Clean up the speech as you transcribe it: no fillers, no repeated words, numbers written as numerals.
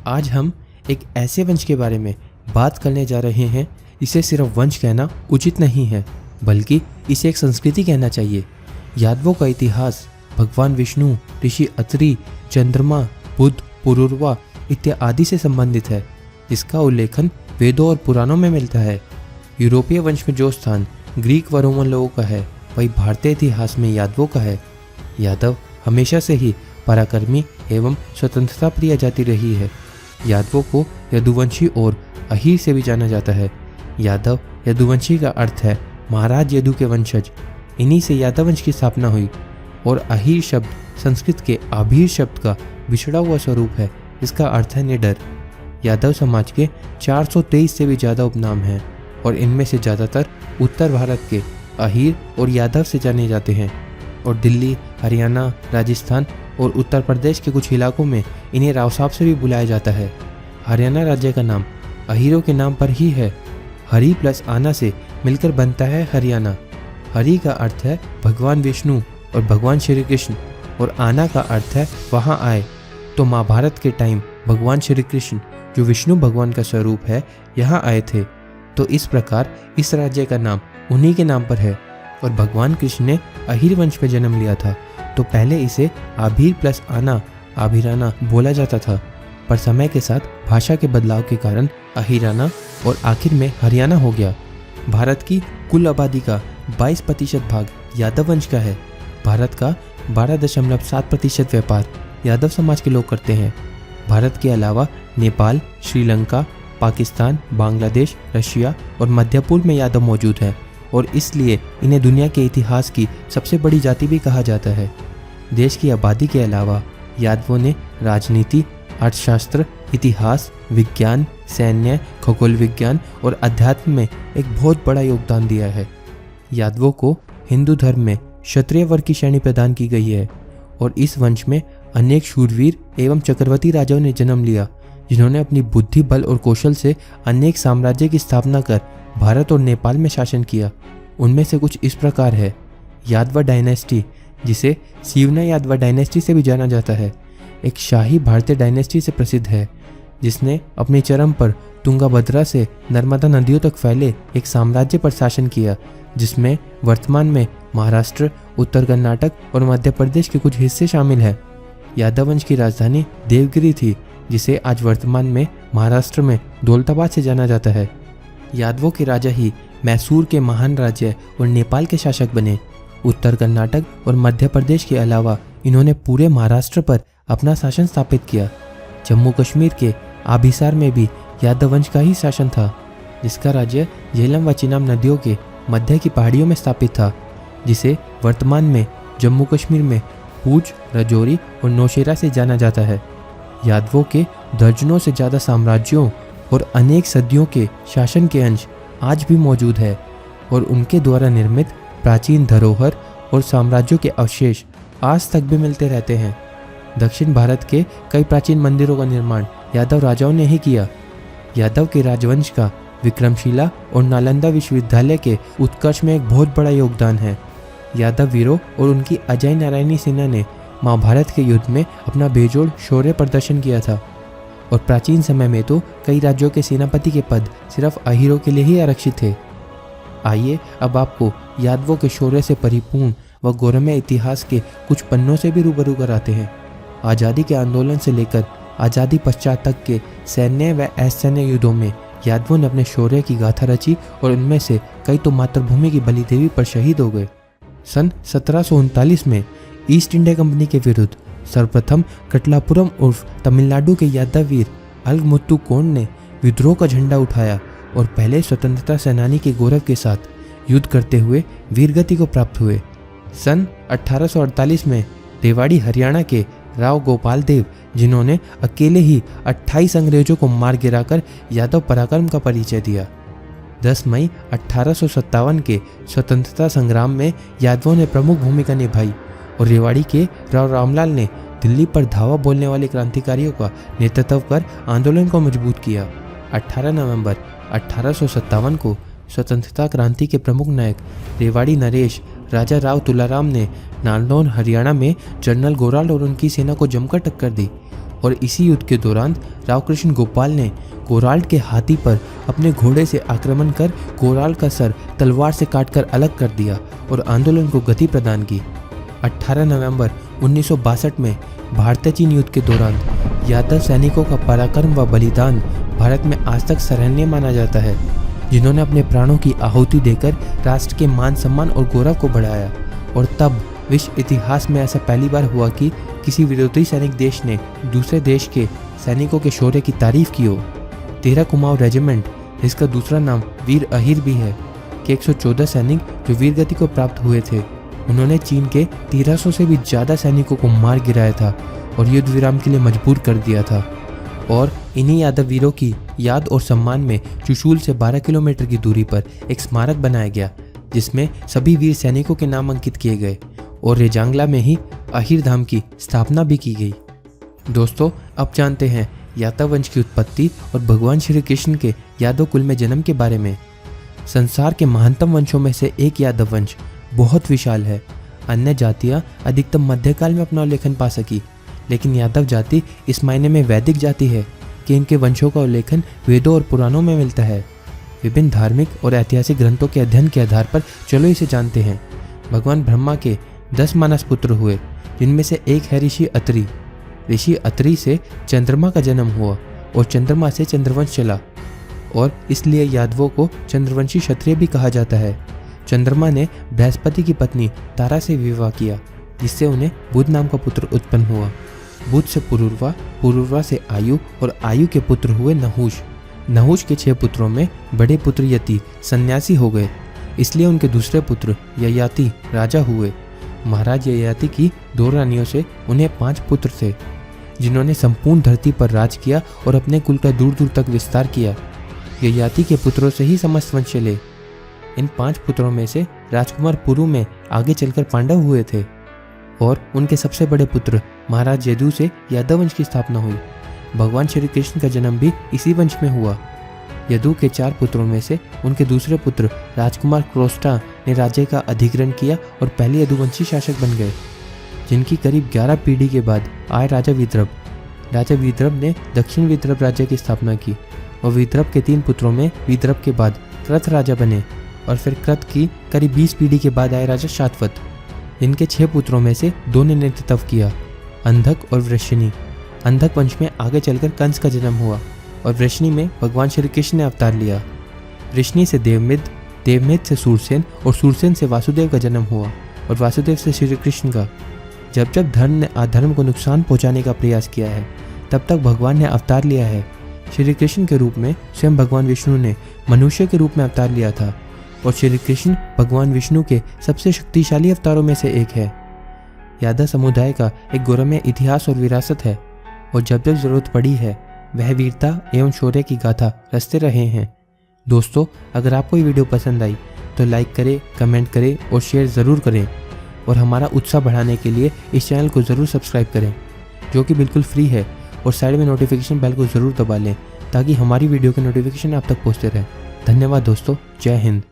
आज हम एक ऐसे वंश के बारे में बात करने जा रहे हैं। इसे सिर्फ वंश कहना उचित नहीं है, बल्कि इसे एक संस्कृति कहना चाहिए। यादवों का इतिहास भगवान विष्णु, ऋषि अत्रि, चंद्रमा, बुध, पुरुरवा इत्यादि से संबंधित है। इसका उल्लेखन वेदों और पुराणों में मिलता है। यूरोपीय वंश में जो स्थान ग्रीक व रोमन लोगों का है, वही भारतीय इतिहास में यादवों का है। यादव हमेशा से ही पराक्रमी एवं स्वतंत्रता प्रिय जाति रही है। यादवों को यदुवंशी और अहीर से भी जाना जाता है। यादव यदुवंशी का अर्थ है महाराज यदु के वंशज। इन्हीं से यादव वंश की स्थापना हुई। और अहीर शब्द संस्कृत के आभीर शब्द का बिछड़ा हुआ स्वरूप है। इसका अर्थ है निडर। यादव समाज के 423 से भी ज़्यादा उपनाम हैं और इनमें से ज़्यादातर उत्तर भारत के अहीर और यादव से जाने जाते हैं और दिल्ली, हरियाणा, राजस्थान और उत्तर प्रदेश के कुछ इलाकों में इन्हें राव साहब से भी बुलाया जाता है। हरियाणा राज्य का नाम अहीरों के नाम पर ही है। हरि प्लस आना से मिलकर बनता है हरियाणा। हरि का अर्थ है भगवान विष्णु और भगवान श्री कृष्ण और आना का अर्थ है वहाँ आए। तो महाभारत के टाइम भगवान श्री कृष्ण, जो विष्णु भगवान का स्वरूप है, यहाँ आए थे। तो इस प्रकार इस राज्य का नाम उन्हीं के नाम पर है। और भगवान कृष्ण ने अहीर वंश में जन्म लिया था, तो पहले इसे आभीर प्लस आना, आभीराना बोला जाता था। पर समय के साथ भाषा के बदलाव के कारण अहीराना और आखिर में हरियाणा हो गया। भारत की कुल आबादी का 22% भाग यादव वंश का है। भारत का 12.7% व्यापार यादव समाज के लोग करते हैं। भारत के अलावा नेपाल, श्रीलंका, पाकिस्तान, बांग्लादेश, रशिया और मध्य पूर्व में यादव मौजूद हैं और इसलिए इन्हें दुनिया के इतिहास की सबसे बड़ी जाति भी कहा जाता है। देश की आबादी के अलावा यादवों ने राजनीति, अर्थशास्त्र, इतिहास, विज्ञान, सैन्य, खगोल विज्ञान और अध्यात्म में एक बहुत बड़ा योगदान दिया है। यादवों को हिंदू धर्म में क्षत्रिय वर्ग की श्रेणी प्रदान की गई है और इस वंश में अनेक शूरवीर एवं चक्रवर्ती राजाओं ने जन्म लिया, जिन्होंने अपनी बुद्धि, बल और कौशल से अनेक साम्राज्य की स्थापना कर भारत और नेपाल में शासन किया। उनमें से कुछ इस प्रकार है। यादव डायनेस्टी, जिसे सीवना यादव डायनेस्टी से भी जाना जाता है, एक शाही भारतीय डायनेस्टी से प्रसिद्ध है, जिसने अपनी चरम पर तुंगाभद्रा से नर्मदा नदियों तक फैले एक साम्राज्य पर शासन किया, जिसमें वर्तमान में महाराष्ट्र, उत्तर कर्नाटक और मध्य प्रदेश के कुछ हिस्से शामिल हैं। यादव वंश की राजधानी देवगिरी थी, जिसे आज वर्तमान में महाराष्ट्र में दौलताबाद से जाना जाता है। यादवों के राजा ही मैसूर के महान राज्य और नेपाल के शासक बने। उत्तर कर्नाटक और मध्य प्रदेश के अलावा इन्होंने पूरे महाराष्ट्र पर अपना शासन स्थापित किया। जम्मू कश्मीर के आभिसार में भी यादव वंश का ही शासन था, जिसका राज्य झेलम व चिनाब नदियों के मध्य की पहाड़ियों में स्थापित था, जिसे वर्तमान में जम्मू कश्मीर में पूंछ, राजौरी और नौशेरा से जाना जाता है। यादवों के दर्जनों से ज़्यादा साम्राज्यों और अनेक सदियों के शासन के अंश आज भी मौजूद है और उनके द्वारा निर्मित प्राचीन धरोहर और साम्राज्यों के अवशेष आज तक भी मिलते रहते हैं। दक्षिण भारत के कई प्राचीन मंदिरों का निर्माण यादव राजाओं ने ही किया। यादव के राजवंश का विक्रमशिला और नालंदा विश्वविद्यालय के उत्कर्ष में एक बहुत बड़ा योगदान है। यादव वीरों और उनकी अजय नारायणी सेना ने महाभारत के युद्ध में अपना बेजोड़ शौर्य प्रदर्शन किया था और प्राचीन समय में तो कई राज्यों के सेनापति के पद सिर्फ अहीरों के लिए ही आरक्षित थे। आइए अब आपको यादवों के शौर्य से परिपूर्ण व गौरवमय इतिहास के कुछ पन्नों से भी रूबरू कराते हैं। आज़ादी के आंदोलन से लेकर आज़ादी पश्चात तक के सैन्य व असैन्य युद्धों में यादवों ने अपने शौर्य की गाथा रची और उनमें से कई तो मातृभूमि की बलि देवी पर शहीद हो गए। सन 1739 में ईस्ट इंडिया कंपनी के विरुद्ध सर्वप्रथम कटलापुरम उर्फ तमिलनाडु के यादव वीर अलगमुत्तु कोंड ने विद्रोह का झंडा उठाया और पहले स्वतंत्रता सेनानी के गौरव के साथ युद्ध करते हुए वीरगति को प्राप्त हुए। सन 1848 में रेवाड़ी हरियाणा के राव गोपाल देव, जिन्होंने अकेले ही 28 अंग्रेजों को मार गिराकर यादव पराक्रम का परिचय दिया। 10 मई 1857 के स्वतंत्रता संग्राम में यादवों ने प्रमुख भूमिका निभाई और रेवाड़ी के राव रामलाल ने दिल्ली पर धावा बोलने वाले क्रांतिकारियों का नेतृत्व कर आंदोलन को मजबूत किया। 18 नवंबर 1857 को स्वतंत्रता क्रांति के प्रमुख नायक रेवाड़ी नरेश राजा राव तुलाराम ने नारनौल हरियाणा में जनरल गोराल और उनकी सेना को जमकर टक्कर दी और इसी युद्ध के दौरान राव कृष्ण गोपाल ने कोराल्ट के हाथी पर अपने घोड़े से आक्रमण कर कोराल्ट का सर तलवार से काटकर अलग कर दिया और आंदोलन को गति प्रदान की। 18 नवंबर 1962 में भारत चीन युद्ध के दौरान यादव सैनिकों का पराक्रम व बलिदान भारत में आज तक सराहनीय माना जाता है, जिन्होंने अपने प्राणों की आहुति देकर राष्ट्र के मान सम्मान और गौरव को बढ़ाया। और तब विश्व इतिहास में ऐसा पहली बार हुआ कि किसी विरोधी सैनिक देश ने दूसरे देश के सैनिकों के शौर्य की तारीफ की हो। 13 कुमाऊं रेजिमेंट, जिसका दूसरा नाम वीर अहिर भी है, के 114 सैनिक जो वीरगति को प्राप्त हुए थे, उन्होंने चीन के 1300 से भी ज़्यादा सैनिकों को मार गिराया था और युद्ध विराम के लिए मजबूर कर दिया था। और इन्हीं यादव वीरों की याद और सम्मान में चुशूल से 12 किलोमीटर की दूरी पर एक स्मारक बनाया गया, जिसमें सभी वीर सैनिकों के नाम अंकित किए गए और रेजांगला में ही अहिर धाम की स्थापना भी की गई। दोस्तों, अब जानते हैं यादव वंश की उत्पत्ति और भगवान श्री कृष्ण के यादव कुल में जन्म के बारे में। संसार के महानतम वंशों में से एक यादव वंश बहुत विशाल है। अन्य जातियां अधिकतम मध्यकाल में अपना उल्लेखन पा सकी, लेकिन यादव जाति इस मायने में वैदिक जाति है कि इनके वंशों का उल्लेखन वेदों और पुराणों में मिलता है। विभिन्न धार्मिक और ऐतिहासिक ग्रंथों के अध्ययन के आधार पर चलो इसे जानते हैं। भगवान ब्रह्मा के 10 मानस पुत्र हुए, जिनमें से एक है ऋषि अत्रि। ऋषि अत्रि से चंद्रमा का जन्म हुआ और चंद्रमा से चंद्रवंश चला, और इसलिए यादवों को चंद्रवंशी क्षत्रिय भी कहा जाता है। चंद्रमा ने बृहस्पति की पत्नी तारा से विवाह किया, जिससे उन्हें बुध नाम का पुत्र उत्पन्न हुआ। बुध से पुरुरवा, पुरुरवा से आयु, और आयु के पुत्र हुए नहुष। नहुष के 6 पुत्रों में बड़े पुत्र यति सन्यासी हो गए, इसलिए उनके दूसरे पुत्र ययाति राजा हुए। महाराज ययाति की 2 रानियों से उन्हें 5 पुत्र थे, जिन्होंने संपूर्ण धरती पर राज किया और अपने कुल का दूर दूर तक विस्तार किया। ययाति के पुत्रों से ही समस्त वंश चले। इन 5 पुत्रों में से राजकुमार पुरु में आगे चलकर पांडव हुए थे, और उनके सबसे बड़े पुत्र महाराज यदु से यादव वंश की स्थापना हुई। भगवान श्री कृष्ण का जन्म भी इसी वंश में हुआ। यदु के 4 पुत्रों में से उनके दूसरे पुत्र राजकुमार क्रोष्टा ने राज्य का अधिग्रहण किया और पहले यदुवंशी शासक बन गए, जिनकी करीब 11 पीढ़ी के बाद आए राजा विद्रभ। राजा विद्रभ ने दक्षिण विद्रभ राज्य की स्थापना की, और विद्रभ के 3 पुत्रों में विद्रभ के बाद कृत राजा बने, और फिर कृत की करीब 20 पीढ़ी के बाद आए राजा शातवत। इनके 6 पुत्रों में से 2 ने नेतृत्व किया, अंधक और वृषणी। अंधक वंश में आगे चलकर कंस का जन्म हुआ, और वृषणी में भगवान श्री कृष्ण ने अवतार लिया। वृषणी से देवमिद, देवमिद से सूरसेन, और सूरसेन से वासुदेव का जन्म हुआ, और वासुदेव से श्री कृष्ण का। जब जब धर्म ने अधर्म को नुकसान पहुंचाने का प्रयास किया है, तब तक भगवान ने अवतार लिया है। श्री कृष्ण के रूप में स्वयं भगवान विष्णु ने मनुष्य के रूप में अवतार लिया था, और श्री कृष्ण भगवान विष्णु के सबसे शक्तिशाली अवतारों में से एक है। यादव समुदाय का एक गौरवमय इतिहास और विरासत है, और जब जब जरूरत पड़ी है वह वीरता एवं शौर्य की गाथा रचते रहे हैं। दोस्तों, अगर आपको ये वीडियो पसंद आई तो लाइक करें, कमेंट करें और शेयर ज़रूर करें, और हमारा उत्साह बढ़ाने के लिए इस चैनल को ज़रूर सब्सक्राइब करें, जो कि बिल्कुल फ्री है, और साइड में नोटिफिकेशन बेल को ज़रूर दबा लें ताकि हमारी वीडियो के नोटिफिकेशन आप तक पहुँचते रहें। धन्यवाद दोस्तों, जय हिंद।